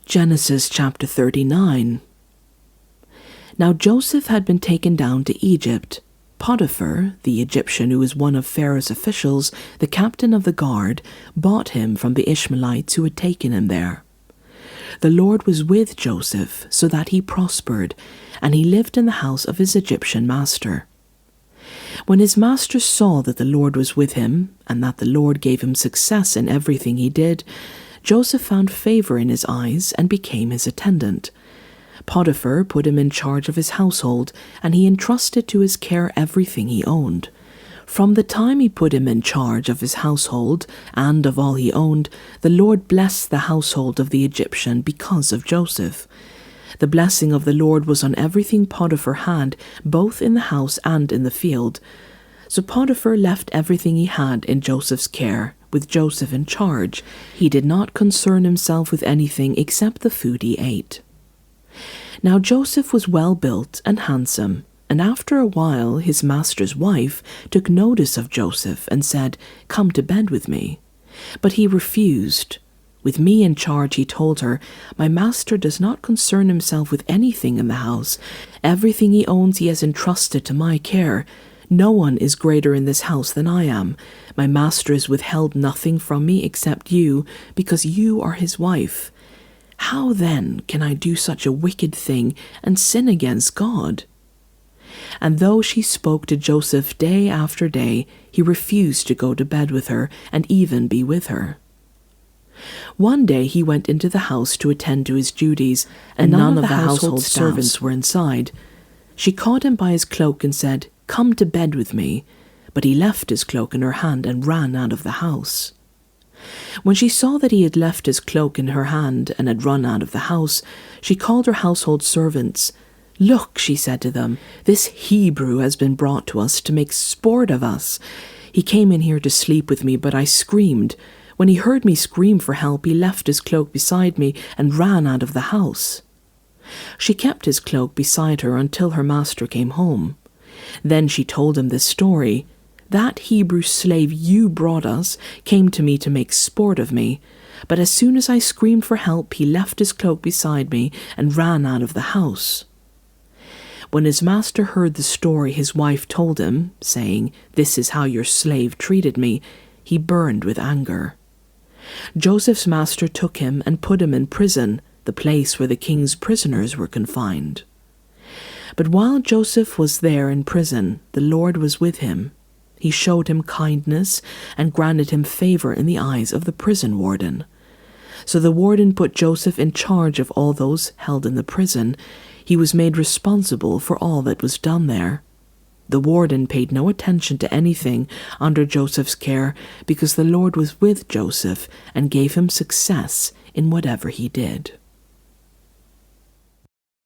Genesis chapter 39. Now Joseph had been taken down to Egypt. Potiphar, the Egyptian who was one of Pharaoh's officials, the captain of the guard, bought him from the Ishmaelites who had taken him there. The Lord was with Joseph, so that he prospered, and he lived in the house of his Egyptian master. When his master saw that the Lord was with him, and that the Lord gave him success in everything he did, Joseph found favor in his eyes and became his attendant. Potiphar put him in charge of his household, and he entrusted to his care everything he owned. From the time he put him in charge of his household and of all he owned, the Lord blessed the household of the Egyptian because of Joseph. The blessing of the Lord was on everything Potiphar had, both in the house and in the field. So Potiphar left everything he had in Joseph's care, with Joseph in charge. He did not concern himself with anything except the food he ate. Now Joseph was well built and handsome, and after a while his master's wife took notice of Joseph and said, "Come to bed with me." But he refused. With me in charge, he told her, "My master does not concern himself with anything in the house. Everything he owns he has entrusted to my care. No one is greater in this house than I am. My master has withheld nothing from me except you, because you are his wife. How then can I do such a wicked thing and sin against God?" And though she spoke to Joseph day after day, he refused to go to bed with her and even be with her. One day he went into the house to attend to his duties, and none of the household servants were inside. She caught him by his cloak and said, "Come to bed with me." But he left his cloak in her hand and ran out of the house. When she saw that he had left his cloak in her hand and had run out of the house, she called her household servants. "Look," she said to them, "this Hebrew has been brought to us to make sport of us. He came in here to sleep with me, but I screamed. When he heard me scream for help, he left his cloak beside me and ran out of the house." She kept his cloak beside her until her master came home. Then she told him this story. "That Hebrew slave you brought us came to me to make sport of me, but as soon as I screamed for help, he left his cloak beside me and ran out of the house." When his master heard the story his wife told him, saying, "This is how your slave treated me," he burned with anger. Joseph's master took him and put him in prison, the place where the king's prisoners were confined. But while Joseph was there in prison, the Lord was with him. He showed him kindness and granted him favor in the eyes of the prison warden. So the warden put Joseph in charge of all those held in the prison. He was made responsible for all that was done there. The warden paid no attention to anything under Joseph's care because the Lord was with Joseph and gave him success in whatever he did.